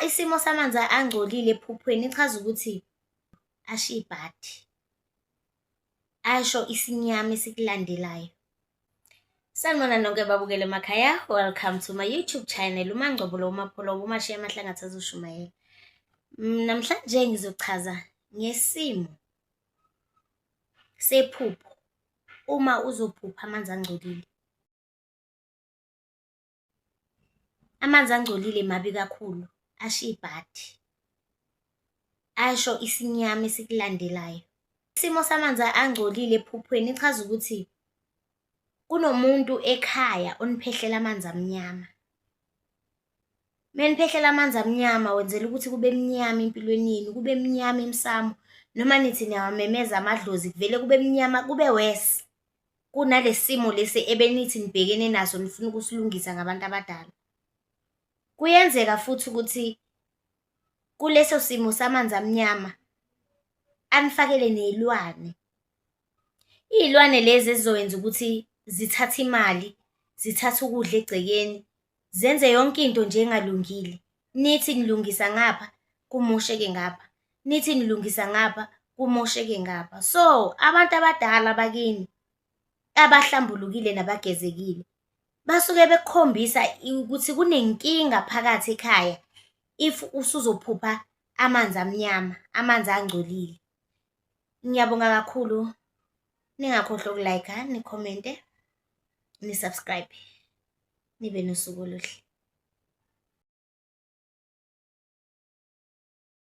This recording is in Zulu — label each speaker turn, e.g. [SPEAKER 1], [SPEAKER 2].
[SPEAKER 1] Isimo samanzi angcolile ephuphweni ichaza ukuthi ashiye ibhadi, asho isinyama esikulandelayo. Sanibona nonke babukele emakhaya, welcome to my YouTube channel uMaNgcwabelo uMapholoba uMashiya Mahlangathaza uShumayela. Namhlanje ngizochaza ngesimo sephupho uma uzophupha amanzi angcolile. Amanzi angcolile mabi kakhulu, ashiya ibhadi, asho isinyama esikulandelayo. Isimo samanzi angcolile ephuphweni ichaza ukuthi kunomuntu ekhaya oniphehlela amanzi amnyama. Meniphehlela amanzi amnyama wenzela ukuthi kube mnyama empilweni yenu, kube mnyama emsamo, noma nithi niyawamemeza amadlozi kuvele kube mnyama, kube worse kunalesimo lesi ebenithi nibhekene naso nifuna ukusilungisa ngabantu abadala. Kuyenzeka futhi ukuthi kuleso simo samanzi amnyama anifakele nezilwane. Izilwane lezi ezizowenza ukuthi zithathe imali, zithathe ukudla egcekeni, zenze yonke into nje engalungile. Nithi nilungisa ngapha, kumosheke ngapha. Nithi nilungisa ngapha, kumosheke ngapha. So, abantu abadala bakini abahlambulukile nabagezekile basuke bekukhombisa ukuthi kunenkinga phakathi ekhaya if usuzophupha amanzi amnyama, amanzi angcolile. Ngiyabonga kakhulu. Ningakhohlwa ukulike, nikhomente, nisubscribe. Nibe nosuku oluhle.